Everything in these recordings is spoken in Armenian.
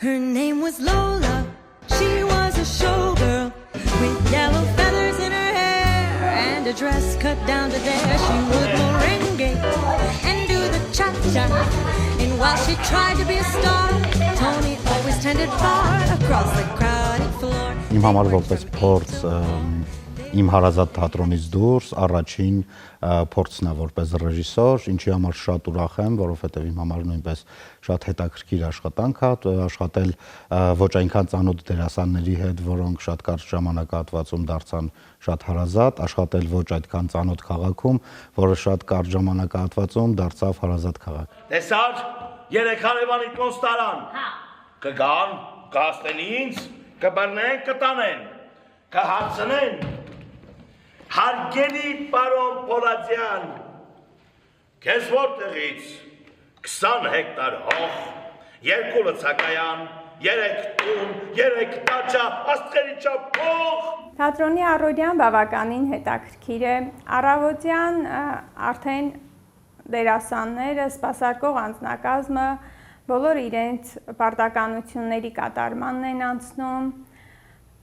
Her name was Lola. She was a showgirl with yellow feathers in her hair and a dress cut down to there. She would merengue and do the cha-cha. And while she tried to be a star, Tony always tended far across the crowded floor. Իմ համար որպես փորձ իմ հարազատ թատրոնից դուրս առաջին փորձն է որպես ռեժիսոր, ինչի համար շատ ուրախ եմ, որովհետև իմ համար նույնպես շատ հետաքրքիր աշխատանք է, աշխատել ոչ այնքան ծանոթ դերասանների հետ, որոնք շատ կարճ ժամանակահատվածում դարձան շատ հարազատ, աշխատել ոչ այդքան ծանոթ քաղաքում, որը շատ կարճ ժամանակահատվածում դարձավ հարազատ քաղաք։ Տեսար, երեք հարևանի կոնստարան։ Կգան, կհասնեն ինձ, կբռնեն, կտանեն, կհարցնեն։ Հարգելի պարոն Պոլադյան, քեզ որտեղից 20 հեկտար հող, 2 լցակայան, 3 տուն, 3 տաճա, աստղերի չափ հող։ Թատրոնի առօրյան բավականին հետաքրքիր է։ Առավոտյան արդեն դերասանները, սպասարկող անձնակազմը բոլոր իրենց պարտականությունների կատարմանն են անցնում։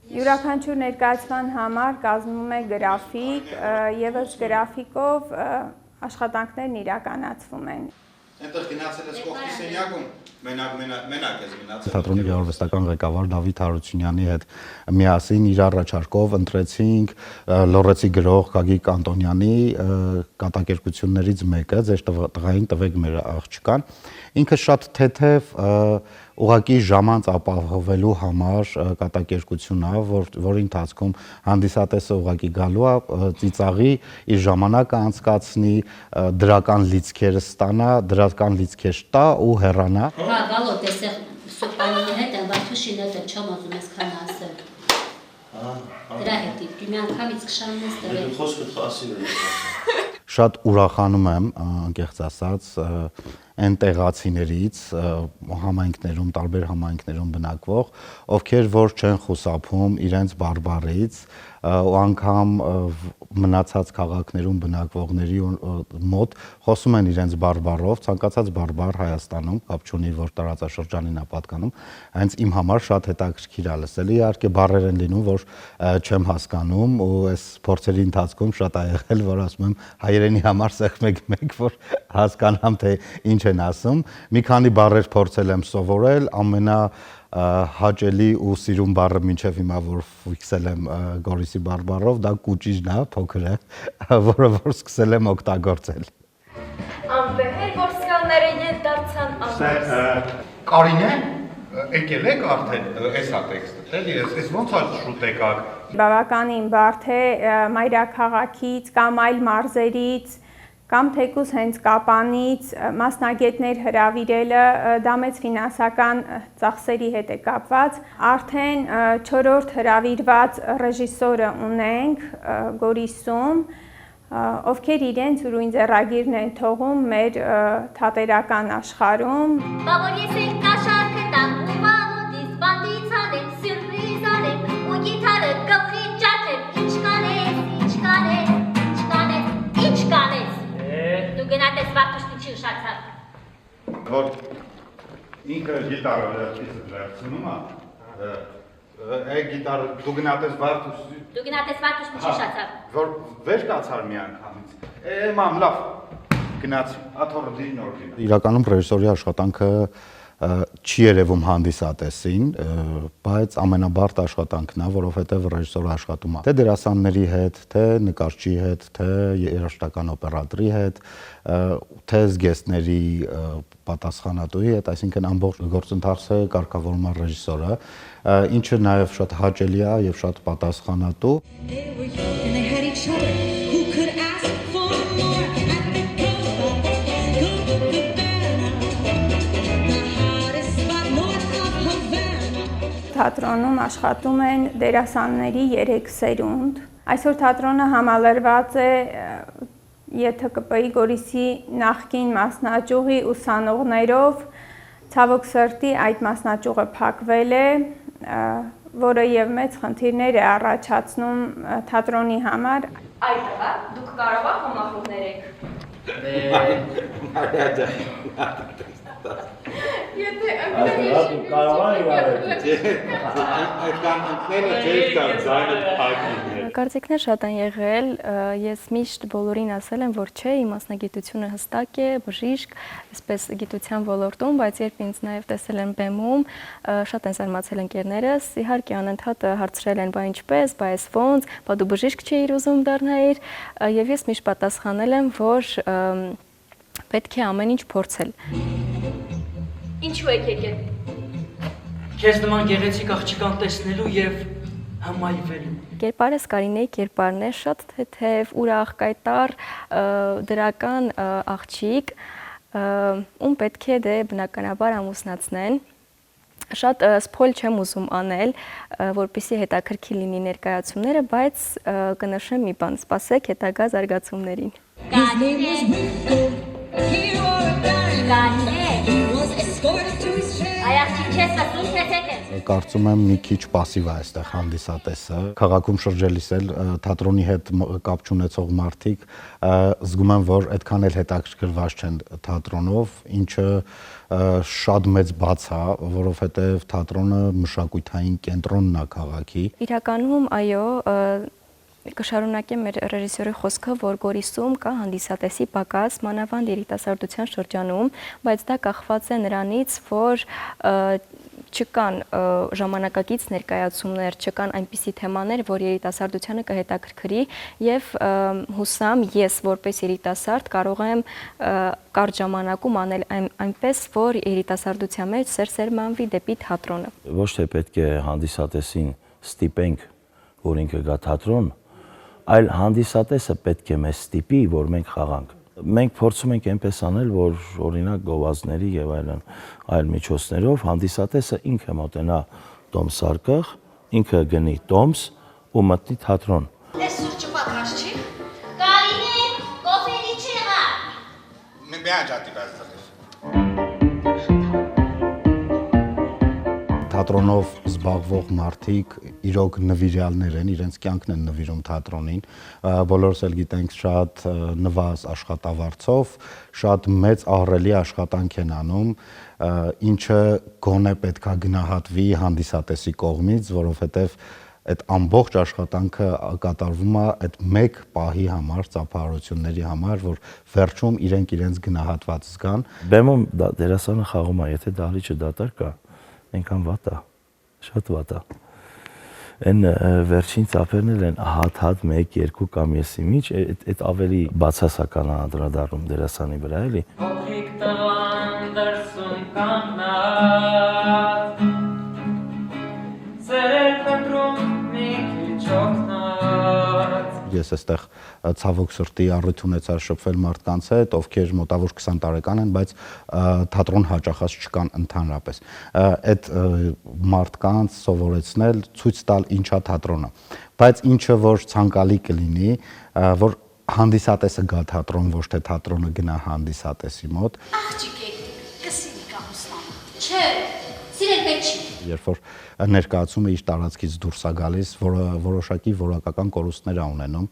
Յուրաքանչյուր ներկայացման համար կազմում է գրաֆիկ, եւ ըստ գրաֆիկով աշխատանքներն իրականացվում են։ Այնտեղ գնացել ես կողքի սենյակում, մենակ ես գնացել։ Թատրոնի գեղարվեստական ղեկավար Դավիթ Հարությունյանի հետ միասին իր առաջարկով ընտրեցինք Լոռեցի գրող Գագիկ Անտոնյանի կատակերգություններից մեկը, ձեր տղային տվեք մեր աղջկան։ Ինքը շատ թեթև ուղղակի ժամանց ապահովելու համար կատակերգություն է, որի ընթացքում հանդիսատեսը ուղղակի գալու է, ծիծաղի, իր ժամանակը անցկացնի, դրական լիցքեր ստանա, դրական լիցքեր տա ու հեռանա։ Հա, գալո, տեսեք, սուպանինի հետ են, վարդուշին հետ են, չեմ ազում ես քան ասել։ Դրա հետի, մի անգամից կշանես տվել։ Խոսքդ ասին եմ։ Շատ ուրախանում եմ, անկեղծ ասած, այն տեղացիներից համայնքներում, տարբեր համայնքներում բնակվող, ովքեր որ չեն խուսափում իրենց բարբառից ու անգամ մնացած քաղաքներում բնակվողների մոտ խոսում են իրենց բարբառով, ցանկացած բարբառ Հայաստանում, կապ չունի որ տարածաշրջանին է պատկանում, հենց իմ համար շատ հետաքրքիր է լսել, իհարկե բառեր են լինում, որ չեմ հասկանում ու այս փորձերի ընթացքում շատ ա եղել, որ ասում եմ հայերենի համար սեղմեք, որ հասկանամ թե ինչ են ասում, մի քանի բառեր փորձել եմ սովորել, ամենահաճելի ու սիրուն բառը մինչև հիմա որ ֆիքսել եմ Գորիսի բարբառով, դա կուճիժն է, փոքր է, որը որ սկսել եմ օգտագործել։ Անվեհեր, որ սրաները ետ դարձան ամոս։ Կարինե, եկել եք արդեն, այս է տեքստը, էլի, այս ոնց է շուտ եկակ։ Բավականին բարդ է մայրաքաղաքից կամ այլ մարզերից կամ թեկուզ հենց Կապանից մասնագետներ հրավիրելը դա մեծ ֆինանսական ծախսերի հետ է կապված։ Արդեն 4-րդ հրավիրված ռեժիսորը ունենք Գորիսում, ովքեր իրենց ուրույն ձեռագիրն են թողում մեր թատերական աշխարհում։ Բա որ ես էլ կաշառքը տամ ու վաղուտից բանդից անեմ, սյուրպրիզ անեմ ու գիտարը գլխի ջարդեմ, ինչ կանես։ Դու գնատես վարդուշտի չի ուշացավ։ Որ ինքը գիտարը վերջիցը վերցնում է, գիտար դու գնատես վարդուշտի։ Դու գնատես վարդուշտի չի ուշացավ։ Որ վեր կացար մի անգամից։ Մամ, լավ, գնացի, աթորը դի նոր գնա։ Իրականում ռեժիսորի աշխատանքը չի երևում հանդիսատեսին, բայց ամենաբարդ աշխատանքն է, որովհետև ռեժիսորը աշխատում է թե դերասանների հետ, թե նկարչի հետ, թե երաժշտական օպերատորի հետ, թե զգեստների պատասխանատուի հետ, այսինքն ամբողջ գործընթացը կարգավորում է ռեժիսորը, ինչը նաև շատ հաճելի է եւ շատ պատասխանատու։ Թատրոնում աշխատում են դերասանների 3 սերունդ։ Այսօր թատրոնը համալրված է ԵԹԿՊ-ի Գորիսի նախկին մասնաճյուղի ուսանողներով, ցավոք սրտի այդ մասնաճյուղը փակվել է, որը եւ մեծ խնդիրներ է առաջացնում թատրոնի համար։ Այդտեղ դուք կարող եք համախոհներ եք։ Եթե Այդքան ընկնելը չէր կար, ձայնը փակին էր։ Կարծիքներ շատ են եղել, ես միշտ բոլորին ասել եմ, որ չէ, իմ մասնագիտությունը հստակ է, բժիշկ, այսպես գիտության ոլորտում, բայց երբ ինձ նաև տեսել են բեմում, շատ են զարմացել ընկերներս, իհարկե անընդհատ հարցրել են, բա ինչպես, բա այս ոնց, բա դու բժիշկ չէիր ուզում դառնայիր, եւ ես միշտ պատասխանել եմ, որ պետք է ամեն ինչ փորձել։ ինչու եք եկել։ Քեզ նման գեղեցիկ աղջկան տեսնելու եւ համայվելու։ Կերպարս Կարինեի կերպարն է, շատ թեթև, ուրախ, կայտառ, դրական աղջիկ, ում պետք է դե բնականաբար ամուսնացնեն։ Շատ սփոյլ չեմ ուզում անել, որպեսզի հետաքրքիր լինի ներկայացումները, բայց կնշեմ մի բան, սպասեք հետագա զարգացումներին։ Կարծում եմ մի քիչ пассив է այստեղ հանդիսատեսը։ Քաղաքում շրջելիս էլ թատրոնի հետ կապ չունեցող մարդիկ զգում են, որ այդքան էլ հետաքրքրված չեն թատրոնով, ինչը շատ մեծ բաց է, որովհետև թատրոնը մշակութային կենտրոնն է քաղաքի։ Իրականում, այո, կշարունակեմ մեր ռեժիսորի խոսքը, որ Գորիսում կա հանդիսատեսի պակաս, մանավանդ երիտասարդության շրջանում, բայց դա կախված է նրանից, որ չկան ժամանակակից ներկայացումներ, չկան այնպիսի թեմաներ, որ երիտասարդությանը կհետաքրքրի եւ հուսամ ես որպես երիտասարդ կարող եմ կարճ ժամանակում անել այնպես, որ երիտասարդության մեջ սերմանվի դեպի թատրոնը։ Ոչ թե պետք է հանդիսատեսին ստիպենք, որ ինքը գա թատրոն, այլ հանդիսատեսը պետք է մեզ ստիպի, որ մենք խաղանք։ Մենք փորձում ենք այնպես անել, որ օրինակ գովազդների եւ այլ միջոցներով հանդիսատեսը ինքը մոտենա տոմս արկղ, ինքը գնի տոմս ու մտնի թատրոն։ Այս սուրճը պատրաստ չի։ Կարինե, կոֆերի չեղա։ Միայն ջատի բարձր։ Թատրոնով զբաղվող մարդիկ իրոք նվիրյալներ են, իրենց կյանքն են նվիրում թատրոնին, բոլորս էլ գիտենք շատ նվազ աշխատավարձով, շատ մեծ ահռելի աշխատանք են անում, ինչը գոնե պետքա գնահատվի հանդիսատեսի կողմից, որովհետև այդ ամբողջ աշխատանքը կատարվում է այդ մեկ պահի համար, ծափահարությունների համար, որ վերջում իրենք իրենց գնահատված զգան։ Բեմում դերասանը խաղում է, եթե դահլիճը դատար կա, այնքան վատ է, շատ վատ է։ Այն վերջին ծափերն էլ են հատ 1-2 կամ եսի միջ, այդ ավելի բացասական անդրադառնում դերասանի վրա էլի։ Փոքրիկ տղան դրսում կանգնած, սերեր փնտրում մի քիչ օգնած։ Ես այստեղ ցավոք սրտի առիթ ունեցա շփվել մարդկանց հետ, ովքեր մոտավոր 20 տարեկան են, բայց թատրոն հաճախած չկան ընդհանրապես։ Այդ մարդկանց սովորեցնել, ցույց տալ ինչա թատրոնը։ Բայց ինչը որ ցանկալի կլինի, որ հանդիսատեսը գա թատրոն, ոչ թե թատրոնը գնա հանդիսատեսի մոտ։ Աղջիկ եք, կսիրի կամուսնան։ Չէ, սիրել պետք չի։ Երբ որ ներկայացումը իր տարածքից դուրս է գալիս, որոշակի որակական կորուստներ է ունենում,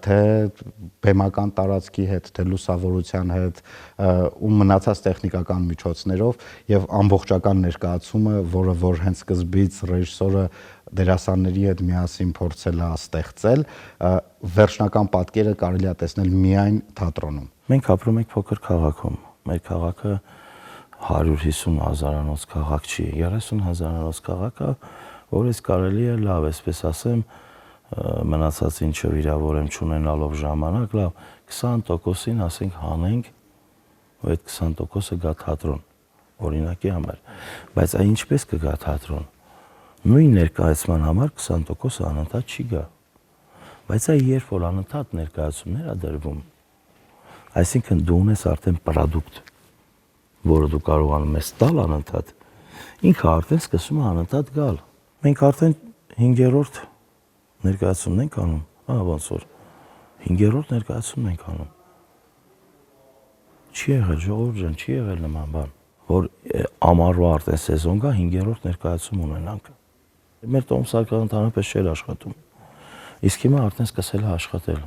թե բեմական տարածքի հետ, թե լուսավորության հետ, ու մնացած տեխնիկական միջոցներով եւ ամբողջական ներկայացումը, որը որ հենց սկզբից ռեժիսորը դերասանների հետ միասին փորձել է ստեղծել, վերջնական պատկերը կարելի է տեսնել միայն թատրոնում։ Մենք ապրում ենք փոքր քաղաքում, մեր քաղաքը 150,000-անոց քաղաք չի, 30,000-անոց քաղաք է, որ ես կարելի է լավ, այսպես ասեմ, մնացած ինչը վիրավորեմ չունենալով ժամանակ, լավ 20%-ին ասենք հանենք, ու այդ 20%-ը գա թատրոն, օրինակի համար, բայց այ ինչպես կգա թատրոն, նույն ներկայացման համար 20%-ը անընդհատ չի գա, բայց այ երբ որ անընդհատ ներկայացումներ է դրվում, այսինքն դու ունես արդեն պրոդուկտ, որը դու կարողանում ես տալ անընդհատ, ինքը արդեն սկսում է անընդհատ գալ։ Մենք արդեն 5-րդ ներկայացումն ենք անում, ոնց որ 5-րդ ներկայացումն ենք անում։ Չի եղել, ժողովուրդ ջան, չի եղել նման բան, որ ամառվա արդեն սեզոն գա 5-րդ ներկայացում ունենանք։ Մեր տոմսարկղը ընդհանրապես չէր աշխատում։ Իսկ հիմա արդեն սկսել է աշխատել։